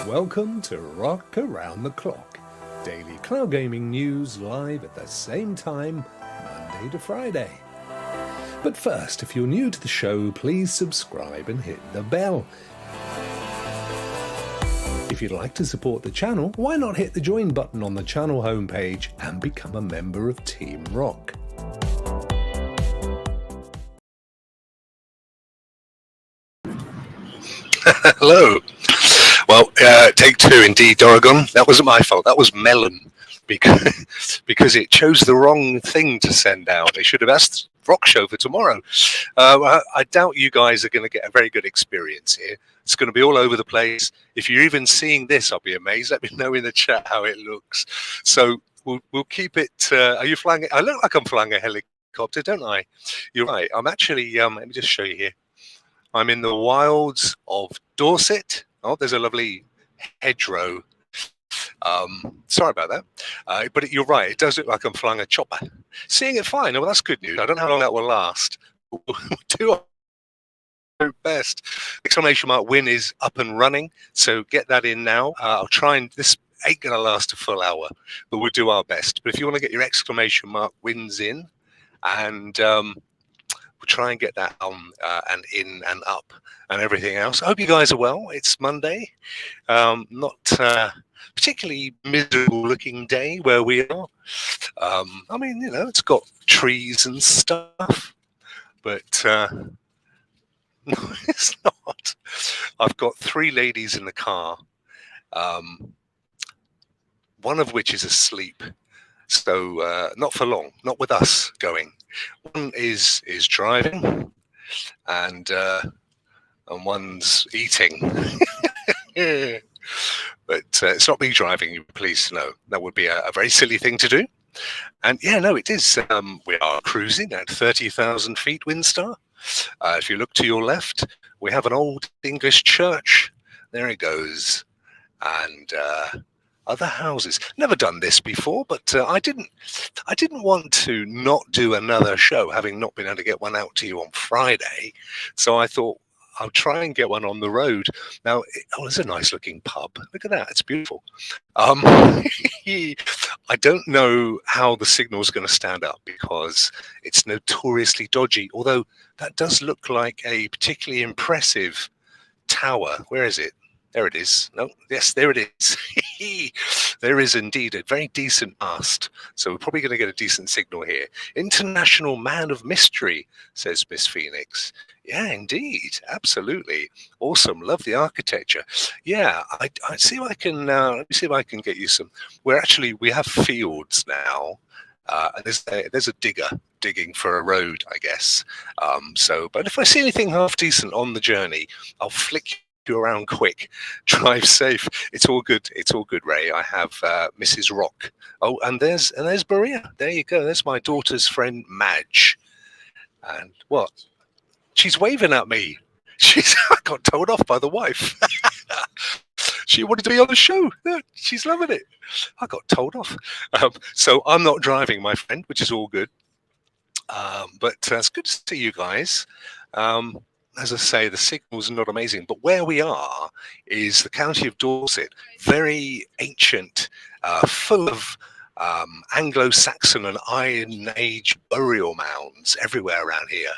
Welcome to Rokk Around the Clock, daily cloud gaming news live at the same time, Monday to Friday. But first, if you're new to the show, please subscribe and hit the bell. If you'd like to support the channel, why not hit the join button on the channel homepage and become a member of Team Rokk. Hello. Well, take two indeed, Oregon. That wasn't my fault. That was Melon, because it chose the wrong thing to send out. They should have asked Rokk Show for tomorrow. I doubt you guys are going to get a very good experience here. It's going to be all over the place. If you're even seeing this, I'll be amazed. Let me know in the chat how it looks. So we'll keep it. Are you flying? I look like I'm flying a helicopter, don't I? You're right. I'm actually. Let me just show you here. I'm in the wilds of Dorset. Oh, there's a lovely hedgerow. Sorry about that. But you're right. It does look like I'm flying a chopper. Seeing it fine. Well, that's good news. I don't know how long that will last. We'll do our best. Exclamation mark win is up and running. So get that in now. I'll try and this ain't going to last a full hour, but we'll do our best. But if you want to get your exclamation mark wins in and we'll try and get that on and in and up and everything else. I hope you guys are well. It's Monday. Not particularly miserable looking day where we are. I mean, you know, it's got trees and stuff, but no, it's not. I've got three ladies in the car, one of which is asleep. So not for long, not with us going. One is driving, and one's eating. But it's not me driving, you please know. That would be a very silly thing to do. And yeah, no, it is. We are cruising at 30,000 feet wind star. If you look to your left, we have an old English church. There it goes. And other houses. Never done this before, but I didn't want to not do another show, having not been able to get one out to you on Friday. So I thought I'll try and get one on the road. Now, there's a nice looking pub. Look at that. It's beautiful. I don't know how the signal is going to stand up because it's notoriously dodgy, although that does look like a particularly impressive tower. Where is it? There it is. No, yes, there it is. There is indeed a very decent mast. So we're probably going to get a decent signal here. International Man of Mystery, says Miss Phoenix. Yeah, indeed. Absolutely. Awesome. Love the architecture. Yeah, I see if I can, let me see if I can get you some. We have fields now. There's a digger digging for a road, I guess. But if I see anything half decent on the journey, I'll flick you around quick. Drive safe. It's all good, Ray. I have Mrs. Rokk. Oh, and there's Maria. There you go. There's my daughter's friend Madge. And what? She's waving at me. I got told off by the wife. She wanted to be on the show. She's loving it. I got told off. So I'm not driving, my friend, which is all good. But it's good to see you guys. As I say, the signal's not amazing, but where we are is the county of Dorset, very ancient, full of Anglo-Saxon and Iron Age burial mounds everywhere around here.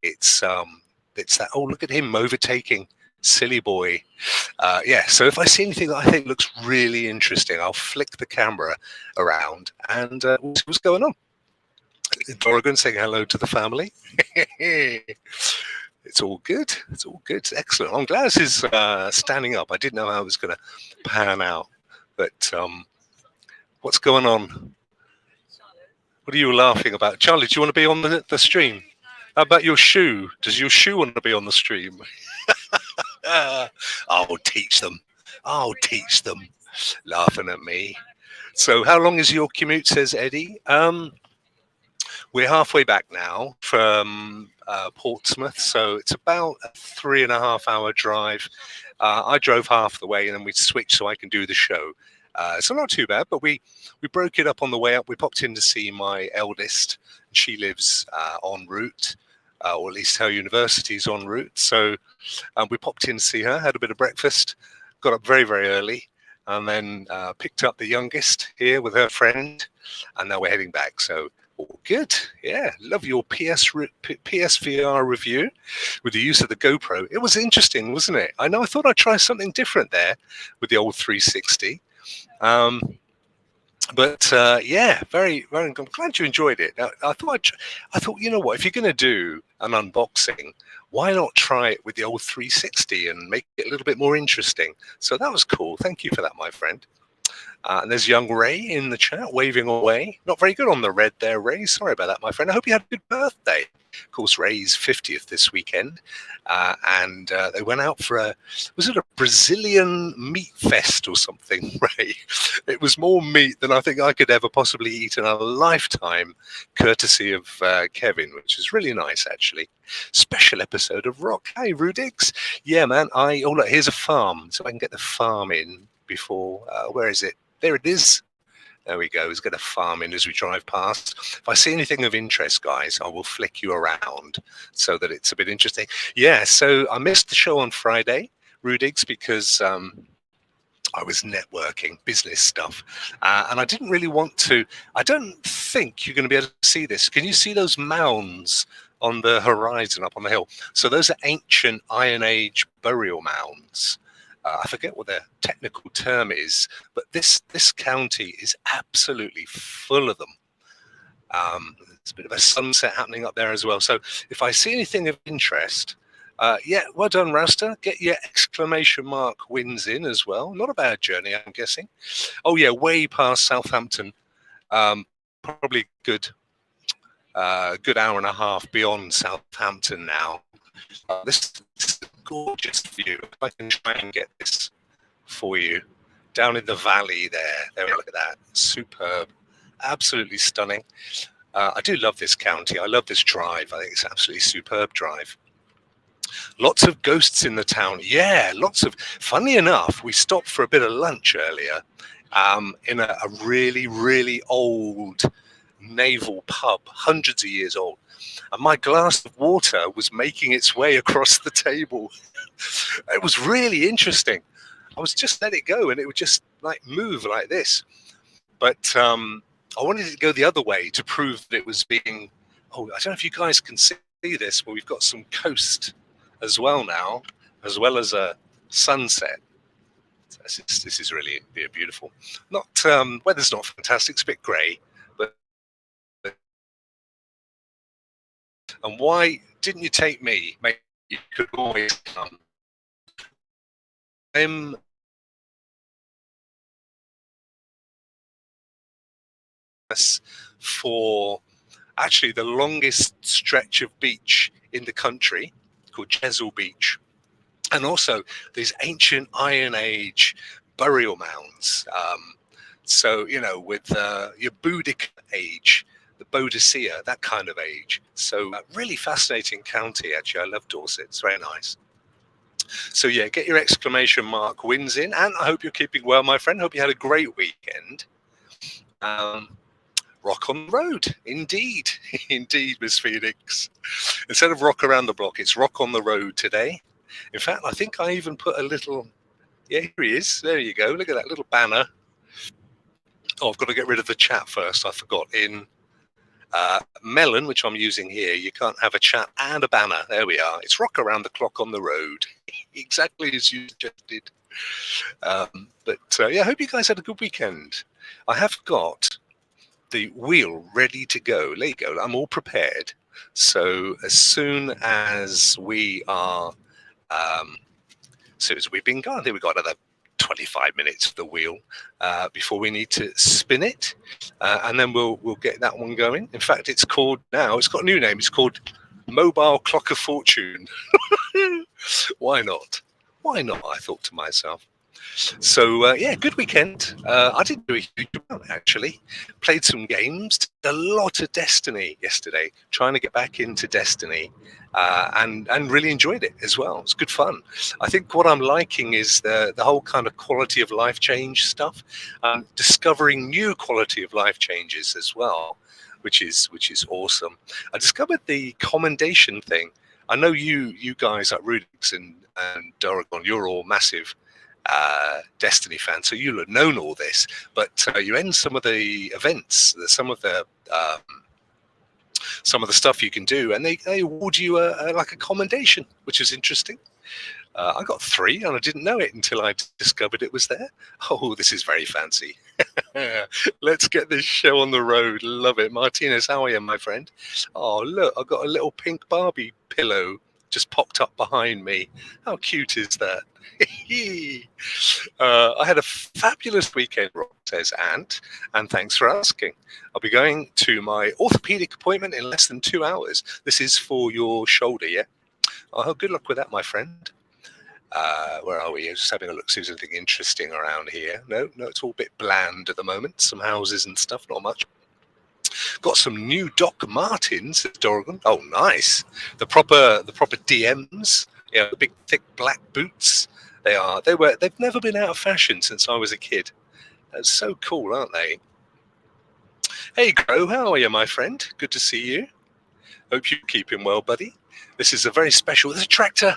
It's that, oh, look at him overtaking, silly boy. Yeah, so if I see anything that I think looks really interesting, I'll flick the camera around and we'll see what's going on. Dorgan saying hello to the family. It's all good. It's all good. It's excellent. I'm glad this is standing up. I didn't know how it was going to pan out. But what's going on? What are you laughing about? Charlie, do you want to be on the stream? How about your shoe? Does your shoe want to be on the stream? I'll teach them. I'll teach them. Laughing at me. So how long is your commute, says Eddie? We're halfway back now from Portsmouth, so it's about a 3.5 hour drive. I drove half the way and then we switched so I can do the show. So not too bad, but we broke it up on the way up. We popped in to see my eldest. She lives en route, or at least her university's en route. So we popped in to see her, had a bit of breakfast, got up very, very early, and then picked up the youngest here with her friend, and now we're heading back. So all good. Yeah, love your PSVR review with the use of the GoPro. It was interesting, wasn't it? I know. I thought I'd try something different there with the old 360. But yeah, very, very. I'm glad you enjoyed it. Now, I thought, you know what? If you're going to do an unboxing, why not try it with the old 360 and make it a little bit more interesting? So that was cool. Thank you for that, my friend. And there's young Ray in the chat waving away. Not very good on the red there, Ray. Sorry about that, my friend. I hope you had a good birthday. Of course, Ray's 50th this weekend. And they went out for was it a Brazilian meat fest or something, Ray? It was more meat than I think I could ever possibly eat in a lifetime, courtesy of Kevin, which is really nice, actually. Special episode of Rokk. Hey, Rudix. Yeah, man. Oh, look, here's a farm. So I can get the farm in before, where is it? There it is. There we go. Let's get a farm in as we drive past. If I see anything of interest, guys, I will flick you around so that it's a bit interesting. Yeah, so I missed the show on Friday, Rudigs, because I was networking, business stuff. And I didn't really want to. I don't think you're going to be able to see this. Can you see those mounds on the horizon up on the hill? So those are ancient Iron Age burial mounds. I forget what the technical term is, but this county is absolutely full of them. There's a bit of a sunset happening up there as well. So if I see anything of interest, yeah, well done, Rasta. Get your exclamation mark wins in as well. Not a bad journey, I'm guessing. Oh yeah, way past Southampton. Probably good hour and a half beyond Southampton now. This is a gorgeous view. If I can try and get this for you, down in the valley there, look at that, superb, absolutely stunning. I do love this county. I love this drive. I think it's absolutely superb drive. Lots of ghosts in the town. Yeah, lots of. Funny enough, we stopped for a bit of lunch earlier in a really, really old naval pub, hundreds of years old. And my glass of water was making its way across the table. It was really interesting. I was just let it go and it would just like move like this. But I wanted it to go the other way to prove that it was being, I don't know if you guys can see this, but we've got some coast as well now, as well as a sunset. This is really beautiful. Not weather's not fantastic, it's a bit grey. And why didn't you take me? Mate, you could always come. I'm for actually the longest stretch of beach in the country, called Chesil Beach. And also these ancient Iron Age burial mounds. So, you know, with your Boudica age, the Boadicea, that kind of age. So really fascinating county, actually. I love Dorset. It's very nice. So yeah, get your exclamation mark wins in. And I hope you're keeping well, my friend. Hope you had a great weekend. Rock on the road. Indeed. Indeed, Miss Phoenix. Instead of rock around the block, it's rock on the road today. In fact, I think I even put a little, yeah, here he is. There you go. Look at that little banner. Oh, I've got to get rid of the chat first. I forgot. In Melon, which I'm using here, you can't have a chat and a banner. There we are. It's rock around the clock on the road. Exactly as you suggested. But yeah, I hope you guys had a good weekend. I have got the wheel ready to go. There you go. I'm all prepared. So as soon as we are, as soon as we've been gone, I think we've got another 25 minutes of the wheel before we need to spin it, and then we'll get that one going. In fact, it's called now. It's got a new name. It's called Mobile Clock of Fortune. Why not? Why not? I thought to myself. So yeah, good weekend. I didn't do a huge amount actually. Played some games. Did a lot of Destiny yesterday. Trying to get back into Destiny, and really enjoyed it as well. It's good fun. I think what I'm liking is the whole kind of quality of life change stuff, discovering new quality of life changes as well, which is awesome. I discovered the commendation thing. I know you guys at Rudix and Doragon, you're all massive Destiny fan, so you'll have known all this. But you end some of the events, some of the stuff you can do, and they award you like a commendation, which is interesting. I got 3, and I didn't know it until I discovered it was there. Oh, this is very fancy. Let's get this show on the road. Love it. Martinez, how are you, my friend? Oh, look, I've got a little pink Barbie pillow just popped up behind me. How cute is that? I had a fabulous weekend, Rokk, says Ant, and thanks for asking. I'll be going to my orthopedic appointment in less than 2 hours. This is for your shoulder, yeah? Oh, good luck with that, my friend. Where are we? Just having a look, see if there's anything interesting around here. No, it's all a bit bland at the moment. Some houses and stuff, not much. Got some new Doc Martens at Dorset. Oh, nice. The proper DMs. Yeah, the big thick black boots. They've never been out of fashion since I was a kid. That's so cool, aren't they? Hey, Gro, how are you, my friend? Good to see you. Hope you're keeping well, buddy. This is a very special. There's a tractor.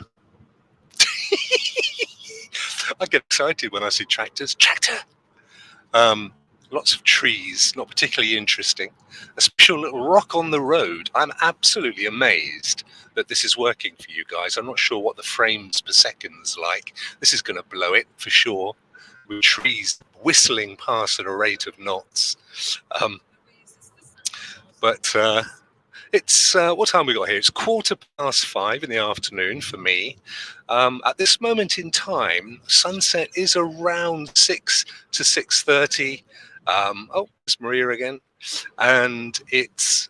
I get excited when I see tractors. Tractor. Lots of trees, not particularly interesting. A special little rock on the road. I'm absolutely amazed that this is working for you guys. I'm not sure what the frames per second's like. This is going to blow it for sure, with trees whistling past at a rate of knots. It's what time we got here? It's 5:15 in the afternoon for me. At this moment in time, sunset is around 6 to 6:30. Oh, it's Maria again, and it's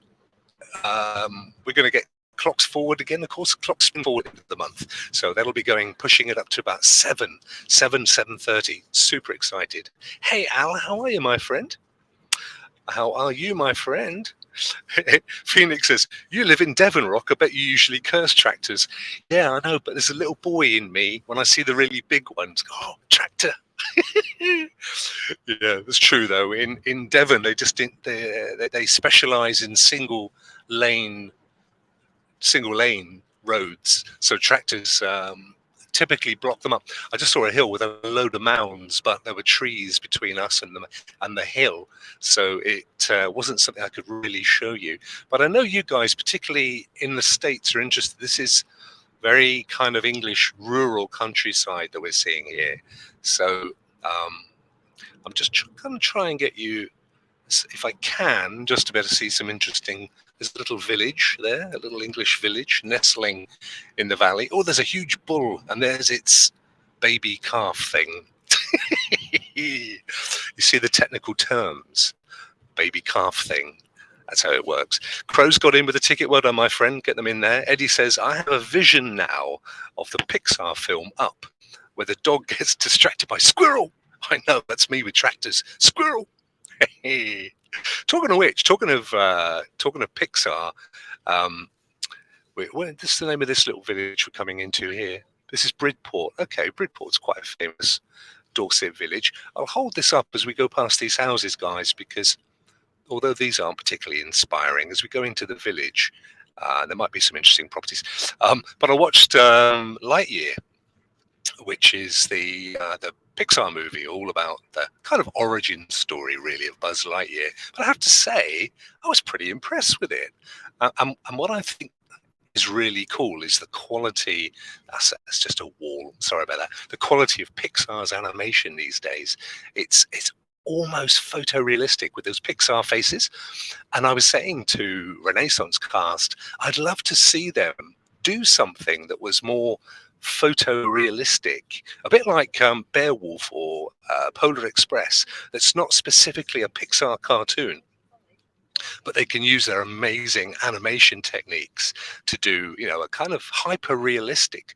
we're going to get clocks forward again. Of course, clocks spin forward into the month, so that'll be pushing it up to about 7:30. Super excited. Hey, Al, how are you, my friend? How are you, my friend? Phoenix says, you live in Devon, Rokk. I bet you usually curse tractors. Yeah, I know, but there's a little boy in me when I see the really big ones. Oh, tractor. Yeah, that's true though. In Devon, they specialize in single lane roads, so tractors typically block them up. I just saw a hill with a load of mounds, but there were trees between us and the hill, so it wasn't something I could really show you. But I know you guys, particularly in the States, are interested. This is very kind of English rural countryside that we're seeing here. So I'm just going to try and get you, if I can, just to be able to see some interesting. There's a little village there, a little English village nestling in the valley. Oh, there's a huge bull, and there's its baby calf thing. You see the technical terms, baby calf thing. That's how it works. Crow's got in with a ticket. Well done, my friend. Get them in there. Eddie says, I have a vision now of the Pixar film Up, where the dog gets distracted by squirrel. I know, that's me with tractors. Squirrel. Talking of which, talking of Pixar, this is the name of this little village we're coming into here. This is Bridport. Okay, Bridport's quite a famous Dorset village. I'll hold this up as we go past these houses, guys, because although these aren't particularly inspiring, as we go into the village, there might be some interesting properties. But I watched Lightyear, which is the Pixar movie, all about the kind of origin story, really, of Buzz Lightyear. But I have to say, I was pretty impressed with it. And what I think is really cool is the quality. That's just a wall. Sorry about that. The quality of Pixar's animation these days. It's almost photorealistic with those Pixar faces. And I was saying to Renaissance Cast, I'd love to see them do something that was more photorealistic, a bit like Beowulf or Polar Express, that's not specifically a Pixar cartoon, but they can use their amazing animation techniques to do, a kind of hyper-realistic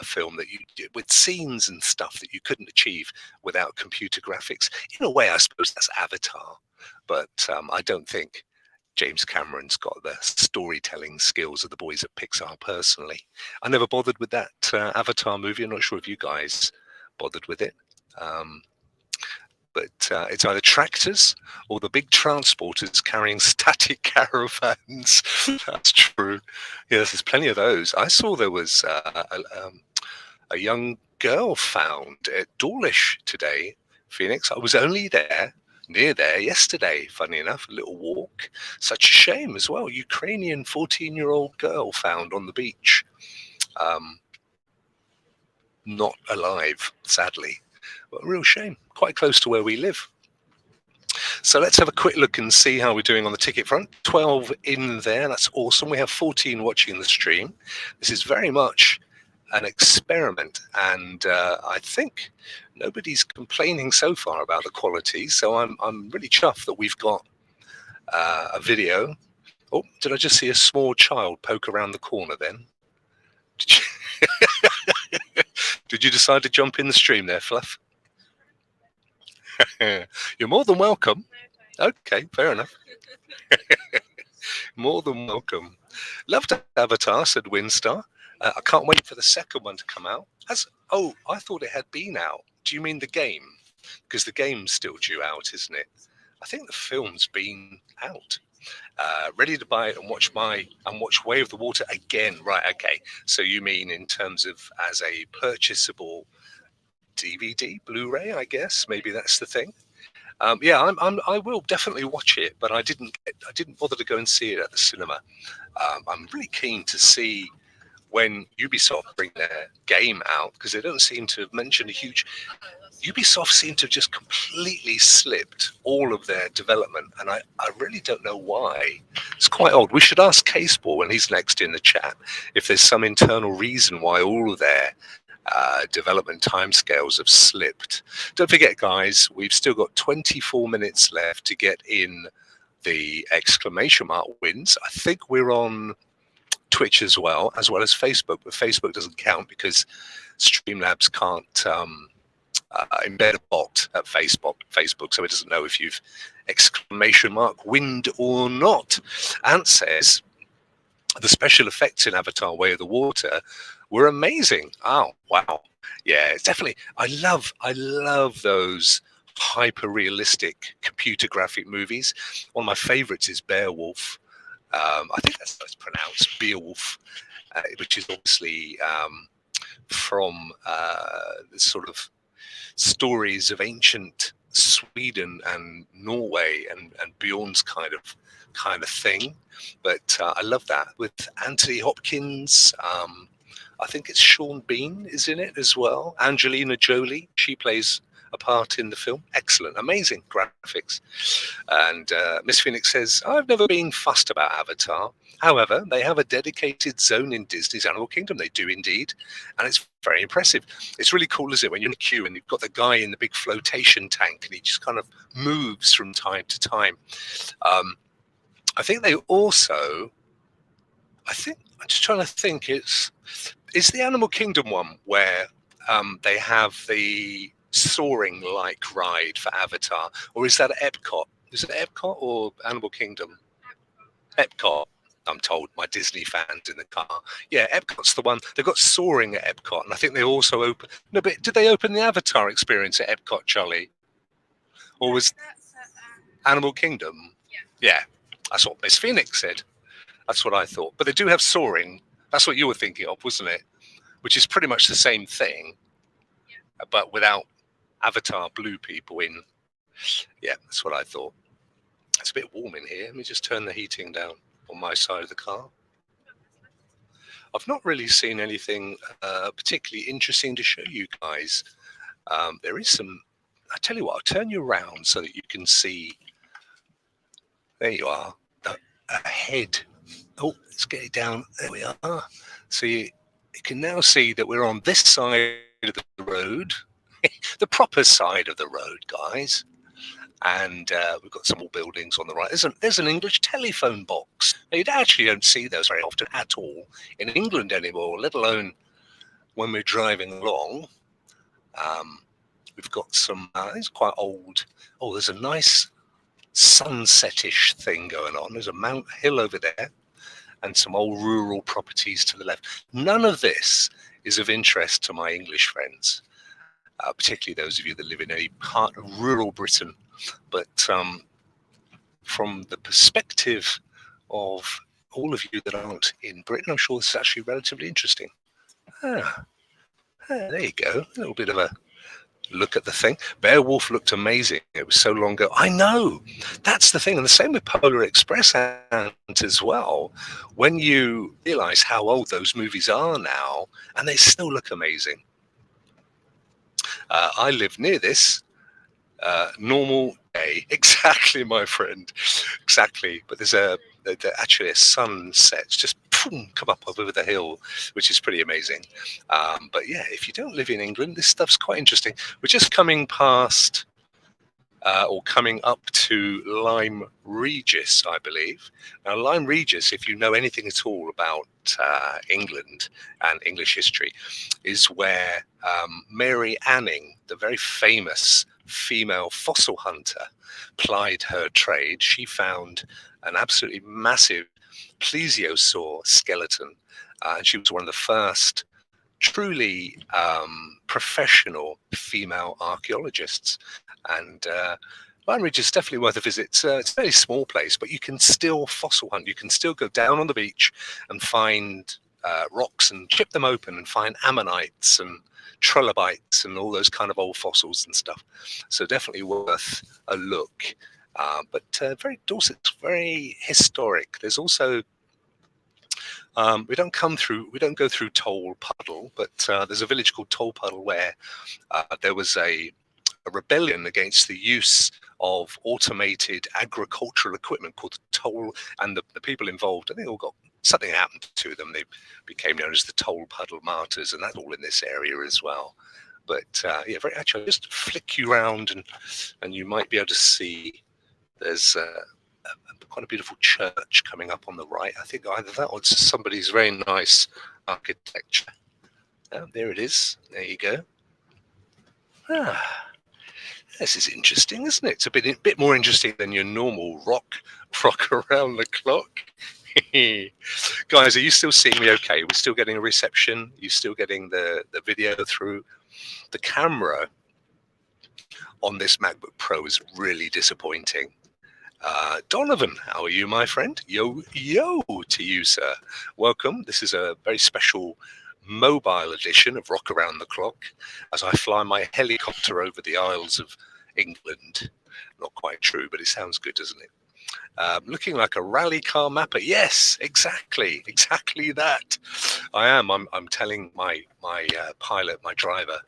film that you do with scenes and stuff that you couldn't achieve without computer graphics. In a way, I suppose that's Avatar, but I don't think James Cameron's got the storytelling skills of the boys at Pixar personally. I never bothered with that Avatar movie. I'm not sure if you guys bothered with it. But it's either tractors or the big transporters carrying static caravans. That's true. Yes, there's plenty of those. I saw there was a young girl found at Dawlish today, Phoenix. I was only near there yesterday, funny enough, a little walk. Such a shame as well. Ukrainian 14-year-old girl found on the beach. Not alive, sadly. But a real shame. Quite close to where we live. So let's have a quick look and see how we're doing on the ticket front. 12 in there. That's awesome. We have 14 watching the stream. This is very much an experiment, and I think nobody's complaining so far about the quality. So I'm really chuffed that we've got a video. Oh, did I just see a small child poke around the corner then? Did you decide to jump in the stream there, Fluff? You're more than welcome. Okay, fair enough. More than welcome. Loved Avatar, said Winstar. I can't wait for the second one to come out. I thought it had been out. Do you mean the game? Because the game's still due out, isn't it? I think the film's been out. Ready to buy it and watch Way of the Water again. Right, okay. So you mean in terms of as a purchasable DVD, Blu-ray, I guess. Maybe that's the thing. I will definitely watch it, but I didn't bother to go and see it at the cinema. I'm really keen to see when Ubisoft bring their game out, because they don't seem to have mentioned a huge. Ubisoft seem to have just completely slipped all of their development, and I really don't know why. It's quite odd. We should ask Caseball when he's next in the chat if there's some internal reason why all of their development timescales have slipped. Don't forget, guys, we've still got 24 minutes left to get in the exclamation mark wins. I think we're on Twitch as well as Facebook, but Facebook doesn't count because Streamlabs can't embed a bot at Facebook, so it doesn't know if you've exclamation mark winned or not. Ant says the special effects in Avatar: Way of the Water were amazing. Oh wow, yeah, it's definitely. I love those hyper realistic computer graphic movies. One of my favorites is Beowulf. I think that's how it's pronounced, Beowulf, which is obviously from the sort of stories of ancient Sweden and Norway and Bjorn's kind of thing. But I love that with Anthony Hopkins. I think it's Sean Bean is in it as well. Angelina Jolie, she plays a part in the film. Excellent, amazing graphics. And Miss Phoenix says, I've never been fussed about Avatar. However, they have a dedicated zone in Disney's Animal Kingdom. They do indeed. And it's very impressive. It's really cool, isn't it, when you're in a queue and you've got the guy in the big flotation tank and he just kind of moves from time to time. I think they also, I'm just trying to think, is the Animal Kingdom one where they have the soaring like ride for Avatar, or is that at Epcot? Is it Epcot or Animal Kingdom? Epcot. I'm told, my Disney fans in the car. Yeah, Epcot's the one. They've got soaring at Epcot, and I think they also open. No, but did they open the Avatar experience at Epcot, Charlie? Or was Animal Kingdom? Yeah, that's what Miss Phoenix said. That's what I thought. But they do have soaring. That's what you were thinking of, wasn't it? Which is pretty much the same thing, but without Avatar blue people in. Yeah, that's what I thought. It's a bit warm in here. Let me just turn the heating down on my side of the car. I've not really seen anything particularly interesting to show you guys. There is some. I tell you what, I'll turn you around so that you can see. There you are. Ahead. Oh, let's get it down. There we are. So you can now see that we're on this side of the road, the proper side of the road, guys. And we've got some more buildings on the right. There's an English telephone box. Now, you actually don't see those very often at all in England anymore, let alone when we're driving along. We've got some, it's quite old. Oh, there's a nice sunsetish thing going on. There's a Mount Hill over there and some old rural properties to the left. None of this is of interest to my English friends, particularly those of you that live in any part of rural Britain. But from the perspective of all of you that aren't in Britain, I'm sure this is actually relatively interesting. There you go. A little bit of a look at the thing. Beowulf looked amazing. It was so long ago. I know. That's the thing. And the same with Polar Express as well. When you realize how old those movies are now, and they still look amazing. I live near this. Normal day. Exactly, my friend. Exactly. But there's actually a sunset just come up over the hill, which is pretty amazing. But yeah, if you don't live in England, this stuff's quite interesting. We're just coming past or coming up to Lyme Regis, I believe. Now, Lyme Regis, if you know anything at all about England and English history, is where Mary Anning, the very famous female fossil hunter, plied her trade. She found an absolutely massive plesiosaur skeleton, and she was one of the first truly professional female archaeologists. And Lyme Regis is definitely worth a visit. It's a very small place, but you can still fossil hunt. You can still go down on the beach and find rocks and chip them open and find ammonites and trilobites and all those kind of old fossils and stuff. So definitely worth a look. But Dorset's very historic. There's also we don't go through Toll Puddle, but there's a village called Toll Puddle where there was a rebellion against the use of automated agricultural equipment called the toll, and the people involved, I think, all got something happened to them. They became known as the Toll Puddle Martyrs, and that's all in this area as well. But yeah, very actually, I'll just flick you around, and you might be able to see there's quite a beautiful church coming up on the right. I think either that or it's somebody's very nice architecture. There it is. There you go. This is interesting, isn't it? It's a bit more interesting than your normal rock around the clock. Guys, are you still seeing me okay? We're still getting a reception? You're still getting the video through? The camera on this MacBook Pro is really disappointing. Donovan, how are you, my friend? Yo to you, sir. Welcome. This is a very special mobile edition of Rock Around the Clock as I fly my helicopter over the Isles of England. Not quite true, but it sounds good, doesn't it? Looking like a rally car mapper. Yes, exactly that. I am. I'm telling my pilot, my driver,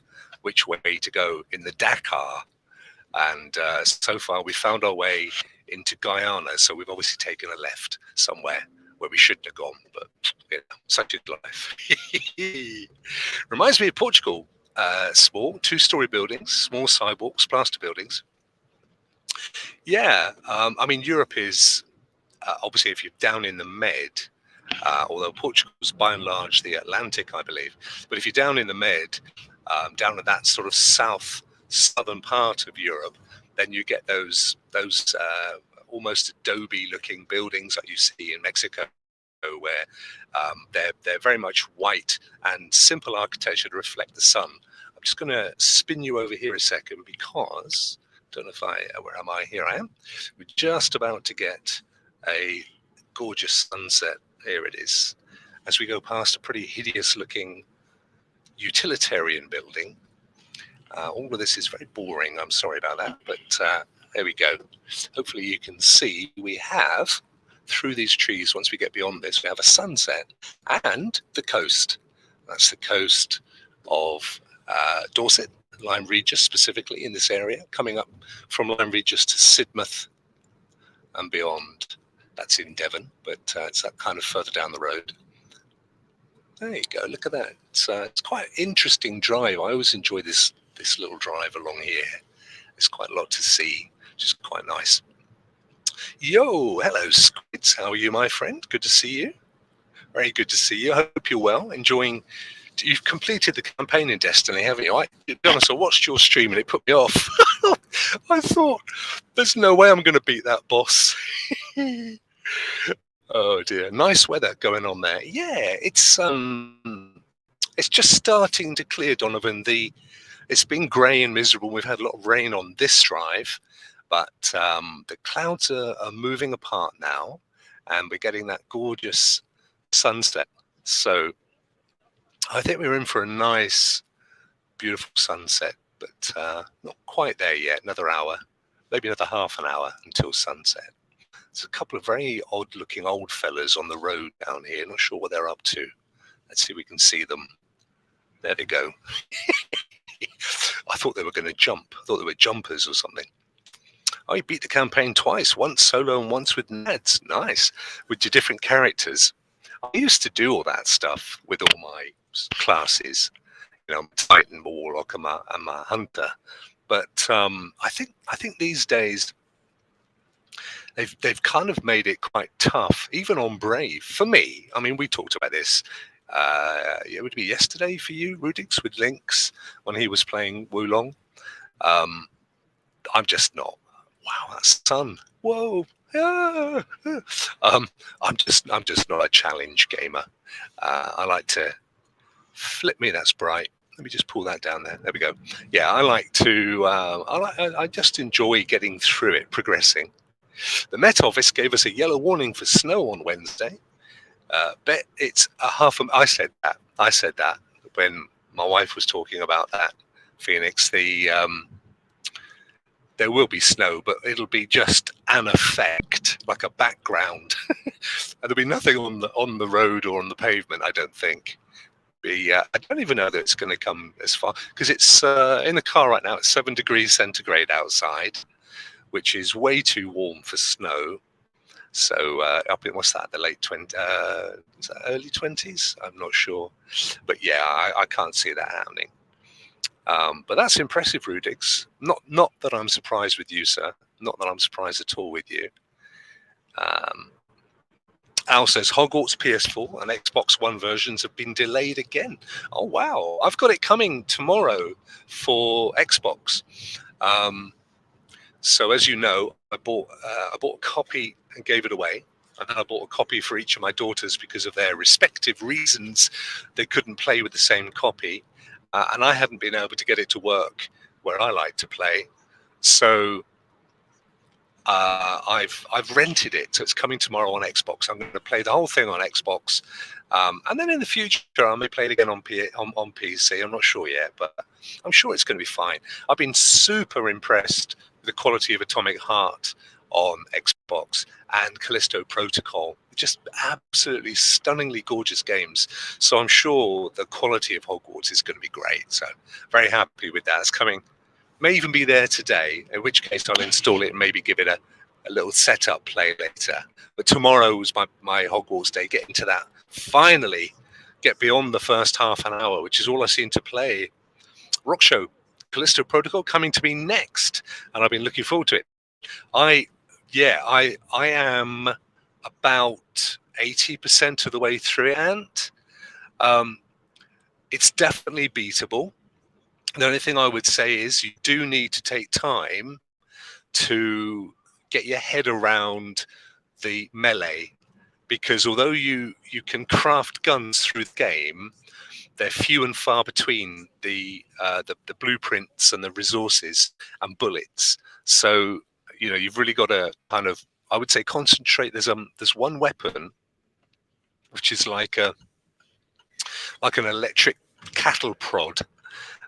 which way to go in the Dakar. And so far, we found our way into Guyana, so we've obviously taken a left somewhere where we shouldn't have gone, but you know, such is life. Reminds me of Portugal. Small two-story buildings, small sidewalks, plaster buildings. Yeah, I mean, Europe is obviously, if you're down in the Med, although Portugal's by and large the Atlantic, I believe, but if you're down in the Med, down at that sort of southern part of Europe, then you get those almost Adobe-looking buildings that you see in Mexico, where they're very much white and simple architecture to reflect the sun. I'm just going to spin you over here a second because don't know if where am I? Here I am. We're just about to get a gorgeous sunset. Here it is. As we go past a pretty hideous-looking utilitarian building. All of this is very boring. I'm sorry about that, but there we go. Hopefully you can see we have, through these trees, once we get beyond this, we have a sunset and the coast. That's the coast of Dorset, Lyme Regis specifically in this area, coming up from Lyme Regis to Sidmouth and beyond. That's in Devon, but it's that kind of further down the road. There you go. Look at that. It's quite an interesting drive. I always enjoy this little drive along here. There's quite a lot to see, which is quite nice. Yo, hello, Squids. How are you, my friend? Good to see you. Very good to see you. I hope you're well, enjoying. You've completed the campaign in Destiny, haven't you? To be honest, I watched your stream and it put me off. I thought, there's no way I'm going to beat that boss. Oh dear, nice weather going on there. Yeah, it's just starting to clear, Donovan. It's been grey and miserable. We've had a lot of rain on this drive, but the clouds are moving apart now, and we're getting that gorgeous sunset. So I think we're in for a nice beautiful sunset, but not quite there yet. Another hour, maybe another half an hour until sunset. There's a couple of very odd-looking old fellas on the road down here. Not sure what they're up to. Let's see if we can see them. There they go. I thought they were going to jump. I thought they were jumpers or something. Oh, you beat the campaign twice, once solo and once with Nads. Nice. With your different characters. I used to do all that stuff with all my classes, Titan, my Warlock, and my Hunter. But I think these days they've kind of made it quite tough, even on Brave. For me, I mean, we talked about this. It would be yesterday for you, Rudix, with Lynx when he was playing Wulong. I'm just not. Wow, that sun. Whoa. I'm just not a challenge gamer. I like to flip me. That's bright. Let me just pull that down there. There we go. Yeah, I like to. I just enjoy getting through it, progressing. The Met Office gave us a yellow warning for snow on Wednesday. Bet it's a half. I said that when my wife was talking about that. Phoenix, there will be snow, but it'll be just an effect, like a background. And there'll be nothing on the road or on the pavement, I don't think. I don't even know that it's going to come as far, because it's in the car right now. It's 7 degrees centigrade outside, which is way too warm for snow. So up in, what's that, the late 20s, is that early 20s? I'm not sure. But yeah, I can't see that happening. But that's impressive, Rudix. Not that I'm surprised with you, sir. Not that I'm surprised at all with you. Al says Hogwarts PS4 and Xbox One versions have been delayed again. Oh wow! I've got it coming tomorrow for Xbox. So as you know, I bought a copy and gave it away. And then I bought a copy for each of my daughters because of their respective reasons. They couldn't play with the same copy. And I hadn't been able to get it to work where I like to play. So I've rented it. So it's coming tomorrow on Xbox. I'm going to play the whole thing on Xbox. And then in the future, I may play it again on PC. I'm not sure yet, but I'm sure it's going to be fine. I've been super impressed with the quality of Atomic Heart on Xbox and Callisto Protocol. Just absolutely stunningly gorgeous games. So I'm sure the quality of Hogwarts is going to be great. So very happy with that. It's coming. May even be there today, in which case I'll install it and maybe give it a little setup play later. But tomorrow was my Hogwarts day. Get into that. Finally get beyond the first half an hour, which is all I seem to play. Rokk Show, Callisto Protocol coming to me next. And I've been looking forward to it. I am about 80% of the way through it, and it's definitely beatable. The only thing I would say is you do need to take time to get your head around the melee, because although you can craft guns through the game, they're few and far between the blueprints and the resources and bullets. So you've really got to kind of, I would say, concentrate. There's one weapon which is like an electric cattle prod,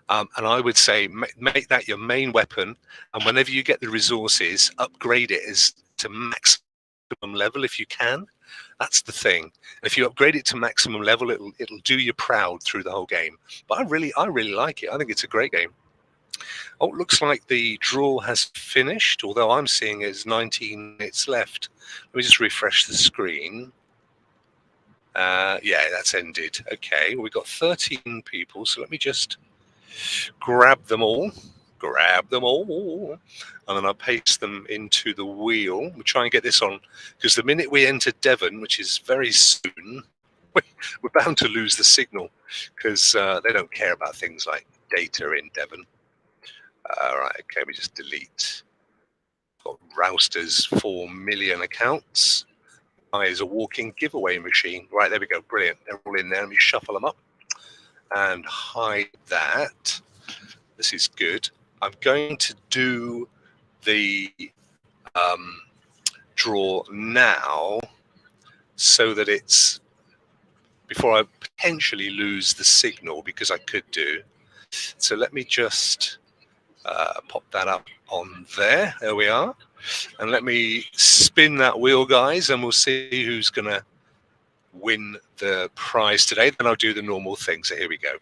and I would say make that your main weapon, and whenever you get the resources, upgrade it as to maximum level if you can. That's the thing. If you upgrade it to maximum level, it'll do you proud through the whole game. But I really like it. I think it's a great game. Oh, it looks like the draw has finished, although I'm seeing there's 19 minutes left. Let me just refresh the screen. Yeah, that's ended. Okay, we've got 13 people, so let me just grab them all, and then I'll paste them into the wheel. We'll try and get this on, because the minute we enter Devon, which is very soon, we're bound to lose the signal, because they don't care about things like data in Devon. Right, okay, we just delete. Got Rousters 4 million accounts. Is a walking giveaway machine. Right, there we go. Brilliant. They're all in there. Let me shuffle them up and hide that. This is good. I'm going to do the draw now so that it's before I potentially lose the signal, because I could do. So let me just pop that up on there. There we are. And let me spin that wheel, guys, and we'll see who's going to win the prize today. Then I'll do the normal thing. So here we go.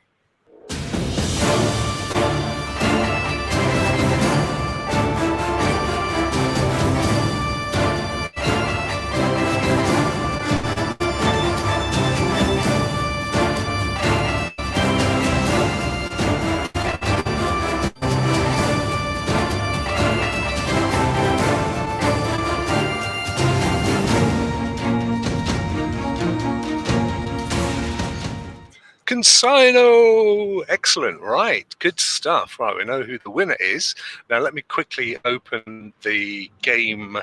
Consigno! Excellent. Right. Good stuff. Right. We know who the winner is. Now, let me quickly open the game.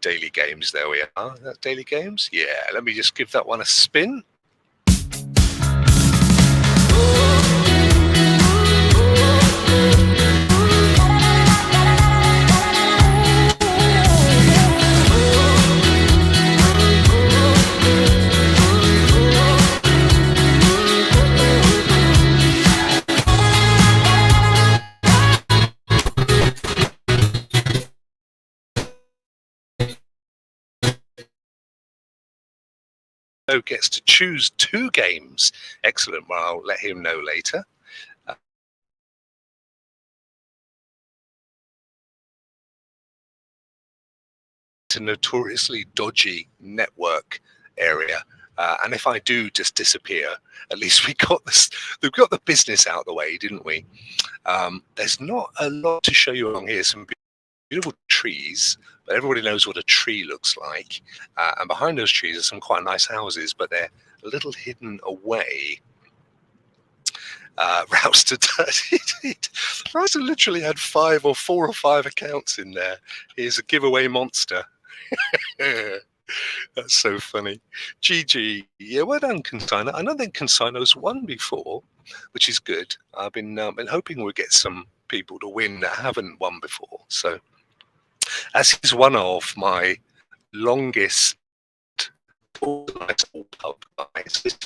Daily games. There we are. Is that daily games? Yeah. Let me just give that one a spin. Gets to choose 2 games. Excellent. Well, I'll let him know later. It's a notoriously dodgy network area. And if I do just disappear, at least we've got the business out of the way, didn't we? There's not a lot to show you along here. Some beautiful trees, but everybody knows what a tree looks like. And behind those trees are some quite nice houses, but they're a little hidden away. Rouse to Rouse literally had 4 or 5 accounts in there. He's a giveaway monster. That's so funny. GG. Yeah, well done, Consigno. I don't think Consigno's won before, which is good. I've been hoping we'll get some people to win that haven't won before. So, as he's one of my longest pub guys,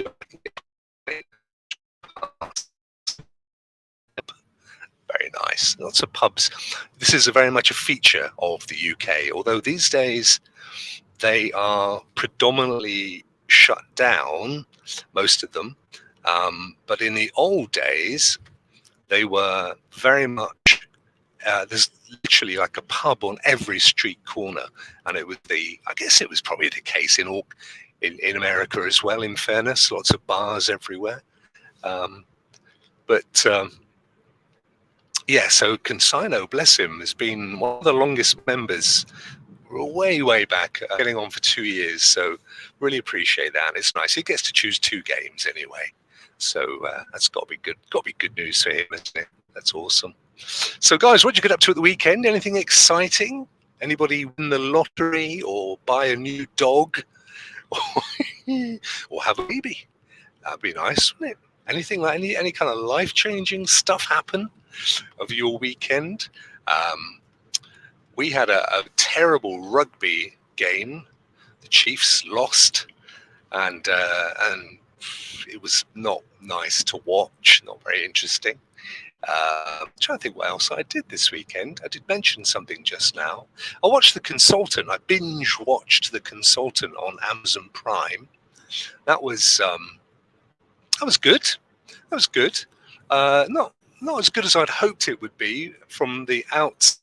very nice. Lots of pubs. This is very much a feature of the UK, although these days they are predominantly shut down, most of them. But in the old days, they were very much, there's literally like a pub on every street corner. And it was I guess it was probably the case in America as well, in fairness, lots of bars everywhere. Yeah, so Consigno, bless him, has been one of the longest members way back, getting on for 2 years. So really appreciate that. It's nice. He gets to choose 2 games anyway. So that's got to be good. Got to be good news for him, isn't it? That's awesome. So guys, what did you get up to at the weekend? Anything exciting? Anybody win the lottery or buy a new dog or have a baby? That'd be nice, wouldn't it? Anything like any kind of life-changing stuff happen of your weekend? We had a terrible rugby game. The Chiefs lost, and it was not nice to watch. Not very interesting. I'm trying to think what else I did this weekend. I did mention something just now. I watched The Consultant. I binge watched The Consultant on Amazon Prime. That was good. That was good. Not as good as I'd hoped it would be from the outset,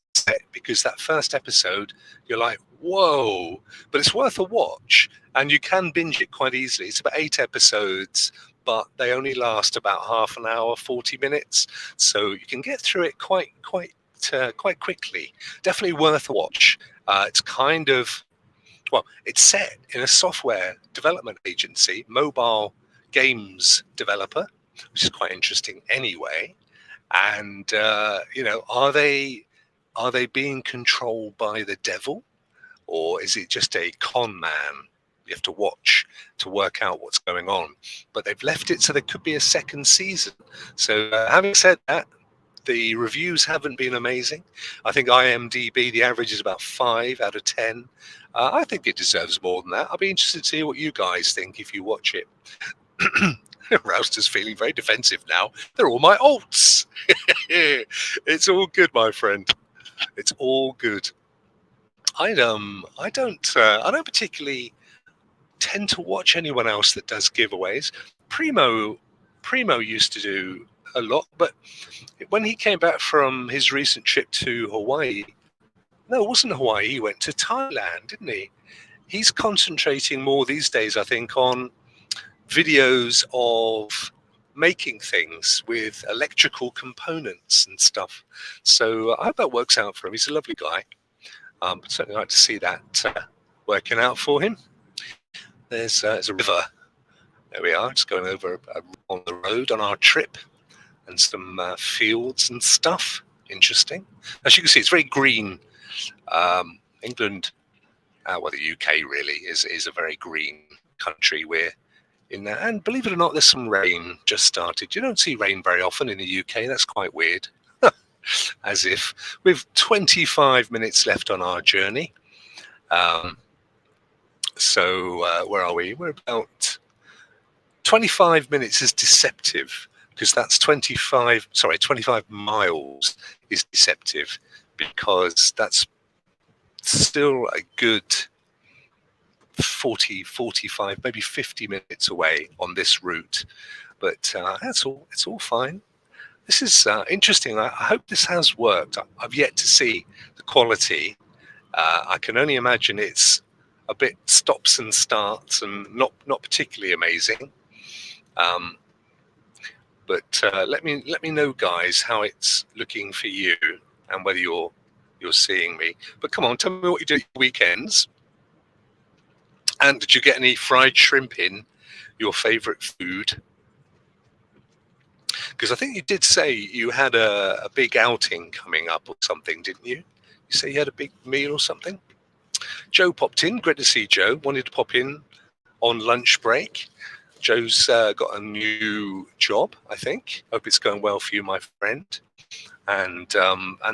because that first episode, you're like, whoa, but it's worth a watch, and you can binge it quite easily. It's about 8 episodes, but they only last about half an hour, 40 minutes, so you can get through it quite quickly. Definitely worth a watch. It's kind of, well, it's set in a software development agency, mobile games developer, which is quite interesting anyway. And are they being controlled by the devil, or is it just a con man? You have to watch to work out what's going on. But they've left it so there could be a second season. So having said that, the reviews haven't been amazing. I think IMDb, the average is about 5 out of 10. I think it deserves more than that. I'll be interested to see what you guys think if you watch it. Rouster's feeling very defensive now. They're all my alts. It's all good, my friend. It's all good. I don't particularly tend to watch anyone else that does giveaways. Primo used to do a lot, but when he came back from his recent trip to Hawaii, no, it wasn't Hawaii. He went to Thailand, didn't he? He's concentrating more these days, I think, on videos of making things with electrical components and stuff. So I hope that works out for him. He's a lovely guy. Certainly like to see that working out for him. There's a river. There we are, just going over on the road on our trip, and some fields and stuff. Interesting. As you can see, it's very green. England, well, the UK really is a very green country. We're in there, and believe it or not, there's some rain just started. You don't see rain very often in the UK. That's quite weird. As if we've 25 minutes left on our journey. So where are we? We're about 25 minutes is deceptive, because that's 25 miles is deceptive, because that's still a good 40, 45, maybe 50 minutes away on this route. But it's all fine. This is interesting. I hope this has worked. I've yet to see the quality. I can only imagine it's a bit stops and starts and not particularly amazing. But let me know, guys, how it's looking for you and whether you're seeing me. But come on, tell me what you do at your weekends. And did you get any fried shrimp in, your favourite food? Because I think you did say you had a big outing coming up or something, didn't you? You say you had a big meal or something? Joe popped in. Great to see Joe. Wanted to pop in on lunch break. Joe's got a new job, I think. Hope it's going well for you, my friend. And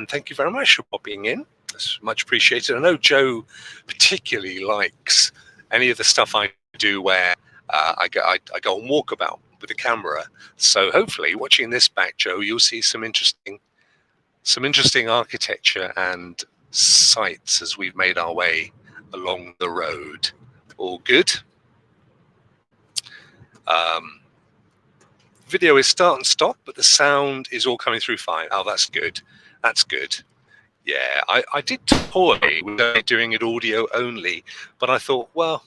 thank you very much for popping in. It's much appreciated. I know Joe particularly likes any of the stuff I do where I go and walkabout with the camera. So hopefully, watching this back, Joe, you'll see some interesting architecture and sights as we've made our way along the road. All good. Video is start and stop, but the sound is all coming through fine. Oh, that's good. That's good. Yeah, I did toy with doing it audio only, but I thought, well,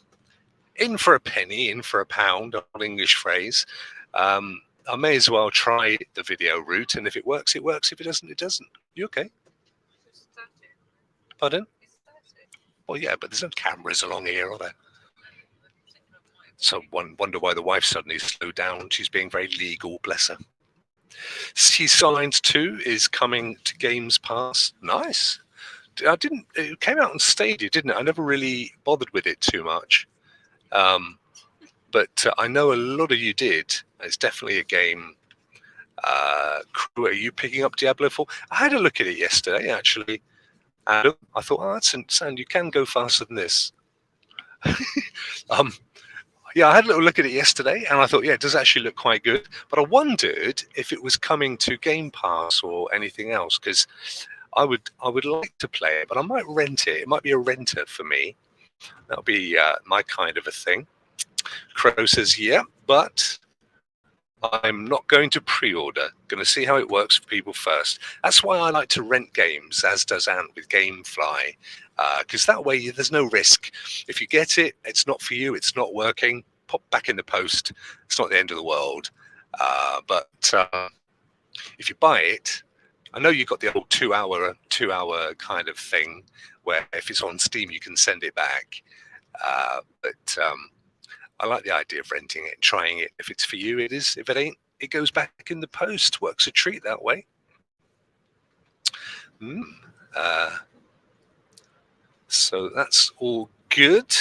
in for a penny, in for a pound, an English phrase. I may as well try the video route, and if it works, it works. If it doesn't, it doesn't. You okay? Pardon? Well, yeah, but there's no cameras along here, are there? So one wonder why the wife suddenly slowed down. She's being very legal, bless her. Sea Signs 2 is coming to Games Pass. Nice. It came out on Stadia, didn't it? I never really bothered with it too much. But I know a lot of you did. It's definitely a game. Crew, are you picking up Diablo 4? I had a look at it yesterday, actually. And I thought, oh, that's insane. You can go faster than this. Yeah, I had a little look at it yesterday, and I thought, yeah, it does actually look quite good. But I wondered if it was coming to Game Pass or anything else, because I would like to play it, but I might rent it. It might be a renter for me. That'll be my kind of a thing. Crow says, yeah, but I'm not going to pre-order. Going to see how it works for people first. That's why I like to rent games, as does Ant with Gamefly, because that way there's no risk. If you get it, it's not for you, it's not working, pop back in the post. It's not the end of the world. But if you buy it, I know you've got the old two-hour kind of thing where if it's on Steam, you can send it back. But I like the idea of renting it and trying it. If it's for you, it is. If it ain't, it goes back in the post. Works a treat that way. So that's all good.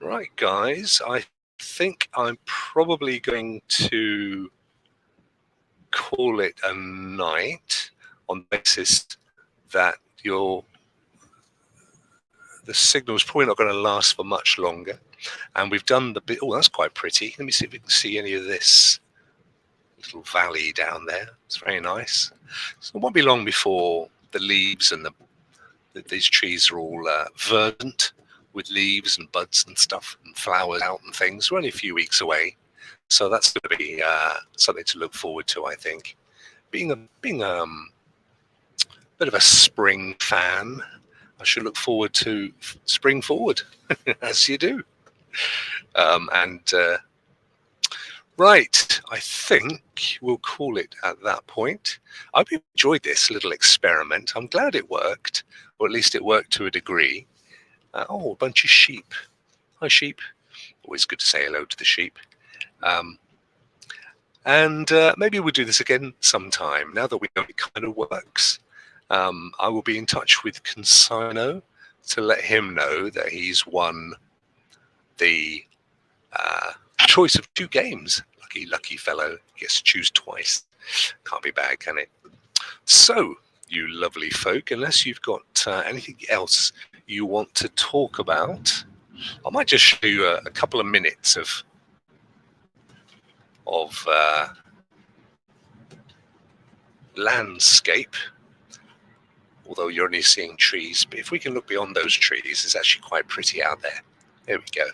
Right, guys. I think I'm probably going to call it a night on the basis that the signal's probably not going to last for much longer. And we've done the bit. Oh, that's quite pretty. Let me see if we can see any of this little valley down there. It's very nice. So it won't be long before the leaves and these trees are all verdant with leaves and buds and stuff and flowers out and things. We're only a few weeks away, so that's going to be something to look forward to, I think. Being a bit of a spring fan, I should look forward to spring forward, as you do. Right, I think we'll call it at that point. I hope you enjoyed this little experiment. I'm glad it worked, or at least it worked to a degree. Oh, a bunch of sheep. Hi, sheep. Always good to say hello to the sheep. Maybe we'll do this again sometime, now that we know it kind of works. I will be in touch with Consino to let him know that he's won the choice of 2 games. Lucky fellow, gets to choose twice. Can't be bad, can it? So, you lovely folk, unless you've got anything else you want to talk about, I might just show you a couple of minutes of landscape, although you're only seeing trees. But if we can look beyond those trees, it's actually quite pretty out there. There we go.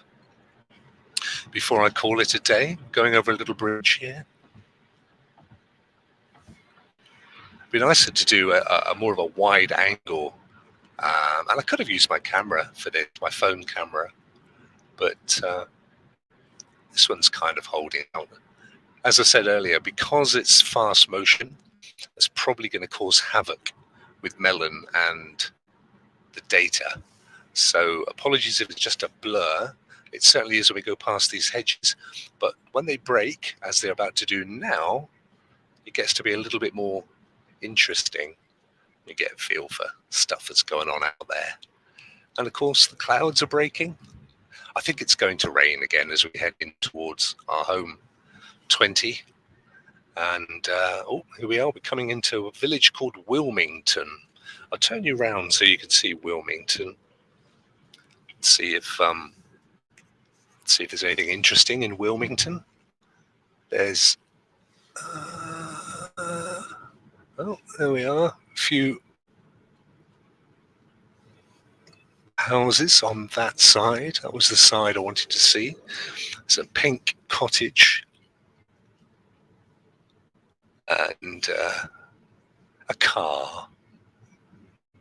Before I call it a day, going over a little bridge here. It'd be nicer to do a more of a wide angle, and I could have used my camera for this, my phone camera, but this one's kind of holding out. As I said earlier, because it's fast motion, it's probably going to cause havoc with Melon and the data. So apologies if it's just a blur. It certainly is when we go past these hedges. But when they break, as they're about to do now, it gets to be a little bit more interesting. You get a feel for stuff that's going on out there. And of course, the clouds are breaking. I think it's going to rain again as we head in towards our home 20. And here we are. We're coming into a village called Wilmington. I'll turn you around so you can see Wilmington. See if there's anything interesting in Wilmington. There's there we are. A few houses on that side. That was the side I wanted to see. There's a pink cottage and a car,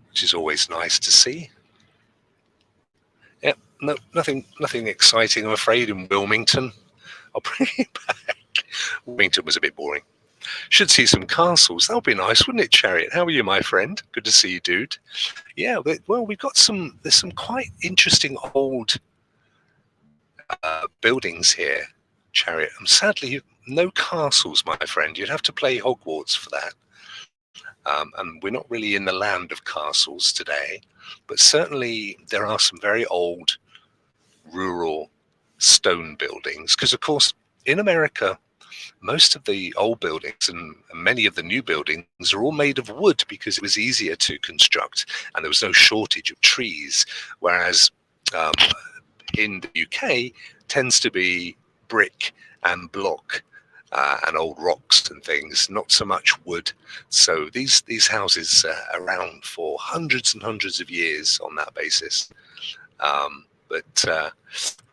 which is always nice to see. Yep, no, nothing exciting, I'm afraid, in Wilmington. I'll bring it back. Wilmington was a bit boring. Should see some castles. That would be nice, wouldn't it, Chariot? How are you, my friend? Good to see you, dude. Yeah, well, we've got there's some quite interesting old buildings here, Chariot. And sadly, no castles, my friend. You'd have to play Hogwarts for that. And we're not really in the land of castles today, but certainly there are some very old rural stone buildings. Because, of course, in America, most of the old buildings and many of the new buildings are all made of wood because it was easier to construct and there was no shortage of trees. Whereas in the UK tends to be brick and block and old rocks and things, not so much wood. So these houses are around for hundreds and hundreds of years on that basis.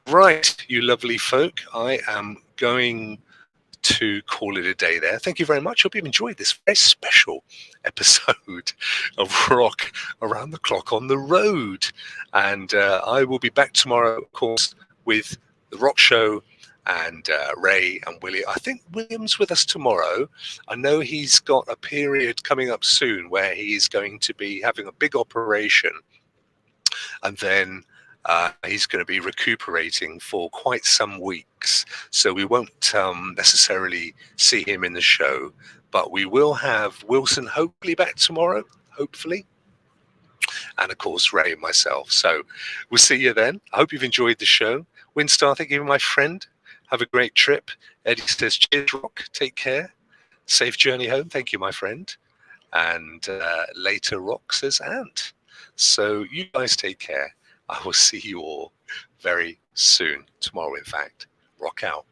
Right, you lovely folk, I am going to call it a day there. Thank you very much. Hope you've enjoyed this very special episode of Rokk Around the Clock on the Road. And I will be back tomorrow, of course, with the Rokk Show and Ray and Willie. I think William's with us tomorrow. I know he's got a period coming up soon where he's going to be having a big operation. And then he's going to be recuperating for quite some weeks. So we won't necessarily see him in the show, but we will have Wilson hopefully back tomorrow, hopefully. And of course, Ray and myself. So we'll see you then. I hope you've enjoyed the show. Winstar, thank you, my friend. Have a great trip. Eddie says, cheers, Rokk. Take care. Safe journey home. Thank you, my friend. And later, Rokk says, Ant. So you guys take care. I will see you all very soon. Tomorrow, in fact. Rock out.